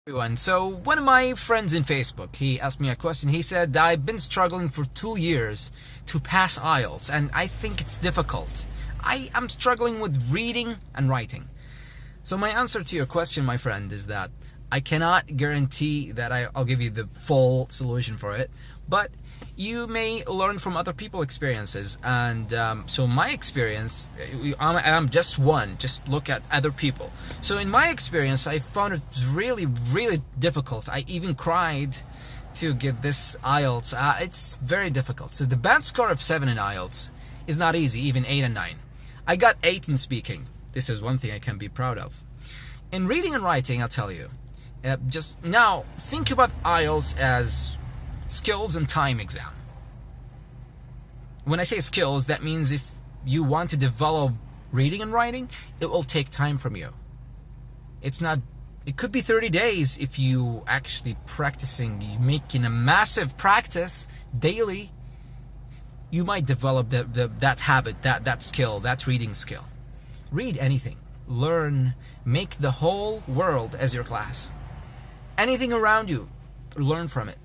Everyone. So one of my friends in Facebook, he asked me a question. He said, I've been struggling for 2 years to pass Ielts, and I think it's difficult. I am struggling with reading and writing. So my answer to your question, my friend, is that I cannot guarantee that I'll give you the full solution for it, but you may learn from other people's experiences. And so my experience, I'm just one, just look at other people. So in my experience, I found it really, really difficult. I even cried to get this Ielts. It's very difficult. So the band score of 7 in Ielts is not easy, even 8 and 9. I got 8 in speaking. This is one thing I can be proud of. In reading and writing, I'll tell you, just now think about Ielts as skills and time exam. When I say skills, that means if you want to develop reading and writing, it will take time from you. It could be 30 days if you actually practicing, you making a massive practice daily. You might develop that habit, that skill, that reading skill. Read anything, learn, make the whole world as your class. Anything around you, learn from it.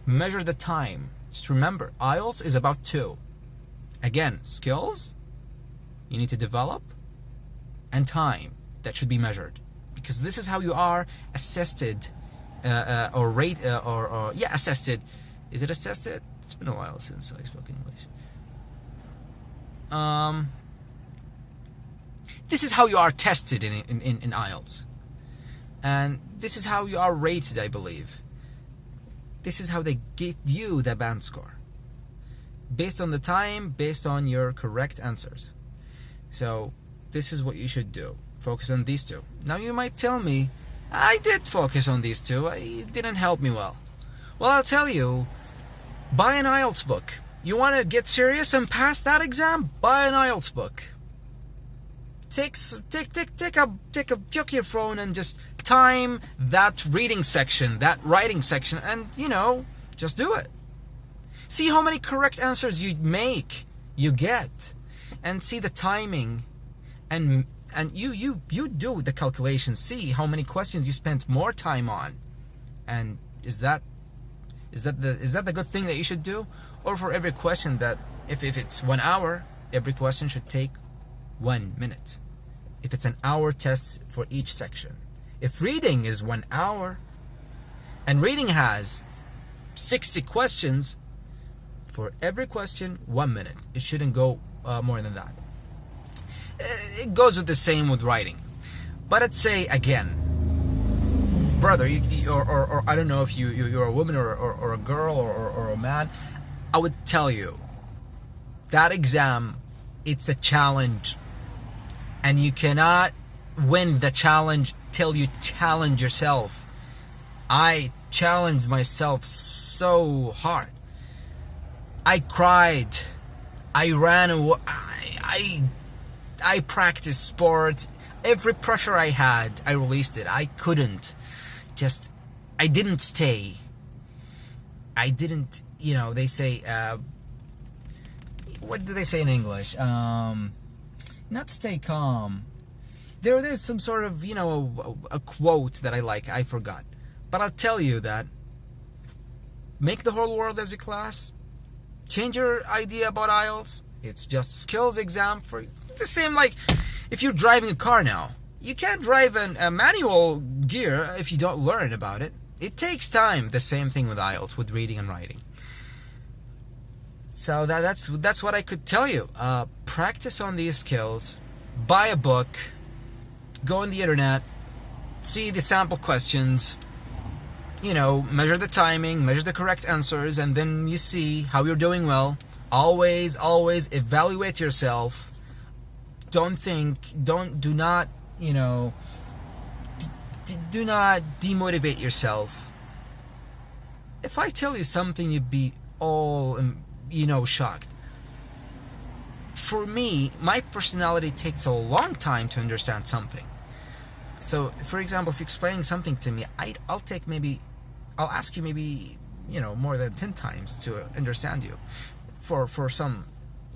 Measure the time. Just remember, Ielts is about 2. Again, skills you need to develop, and time that should be measured, because this is how you are assessed or rate assessed. Is it assessed? It's been a while since I spoke English. This is how you are tested in Ielts, and this is how you are rated, I believe. This is how they give you the band score, based on the time, based on your correct answers. So this is what you should do. Focus on these 2. Now you might tell me, I did focus on these 2. It didn't help me well. Well, I'll tell you, buy an Ielts book. You want to get serious and pass that exam? Buy an Ielts book. Take your phone and just time that reading section, that writing section, and just do it. See how many correct answers you get, and see the timing, and you do the calculations. See how many questions you spent more time on, and is that the good thing that you should do? Or for every question, that if it's 1 hour, every question should take 1 minute. If it's an hour test for each section. If reading is 1 hour, and reading has 60 questions, for every question, 1 minute. It shouldn't go more than that. It goes with the same with writing. But I'd say again, brother, or I don't know if you're a woman or a girl or a man, I would tell you that exam, it's a challenge, and you cannot win the challenge till you challenge yourself. I challenged myself so hard. I cried. I ran away. I practiced sport. Every pressure I had, I released it. I couldn't. I didn't stay. I didn't, they say, what do they say in English? Not stay calm. There's some sort of, a quote that I like. I forgot. But I'll tell you that make the whole world as a class. Change your idea about Ielts. It's just skills exam for the same, like if you're driving a car now. You can't drive a manual gear if you don't learn about it. It takes time. The same thing with Ielts, with reading and writing. So that's what I could tell you. Practice on these skills. Buy a book. Go on the internet. See the sample questions. Measure the timing, measure the correct answers, and then you see how you're doing well. Always evaluate yourself. Do not demotivate yourself. If I tell you something, you'd be all, shocked. For me, my personality takes a long time to understand something. So, for example, if you're explaining something to me, I'll ask you maybe, more than 10 times to understand you. For some,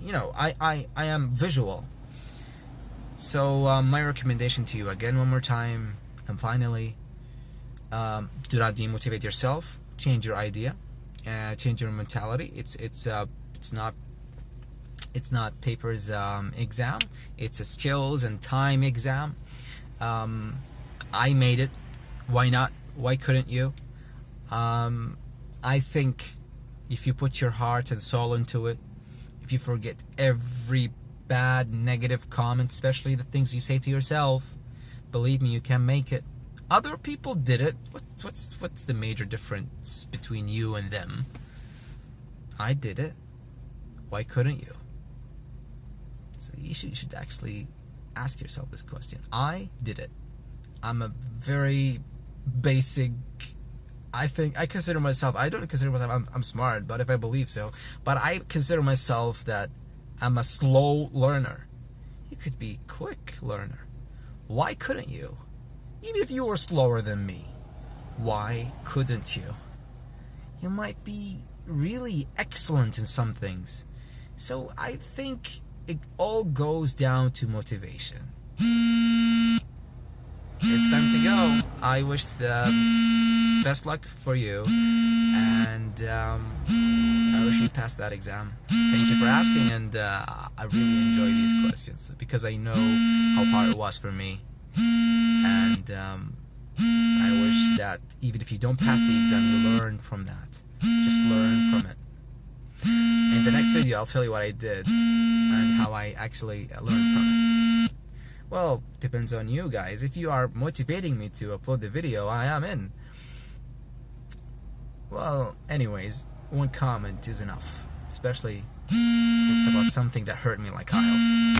I am visual. So my recommendation to you, again, one more time, and finally, Do not demotivate yourself. Change your idea. Change your mentality. It's not paper's exam. It's a skills and time exam. I made it. Why not? Why couldn't you? I think if you put your heart and soul into it, if you forget every bad negative comment, especially the things you say to yourself, believe me, you can make it. Other people did it. What's the major difference between you and them? I did it. Why couldn't you? So you should actually ask yourself this question. I did it. I'm a very basic. I don't consider myself I'm smart, but if I believe so, but I consider myself that I'm a slow learner. You could be quick learner. Why couldn't you? Even if you were slower than me, why couldn't you? You might be really excellent in some things. So I think it all goes down to motivation. It's time to go. I wish the best luck for you, and I wish you passed that exam. Thank you for asking, and I really enjoy these questions because I know how hard it was for me, and I wish that even if you don't pass the exam, you learn from that. Just learn from it. In the next video, I'll tell you what I did and how I actually learned from it. Well, depends on you guys. If you are motivating me to upload the video, I am in. Well, anyways, one comment is enough. Especially if it's about something that hurt me like Ielts.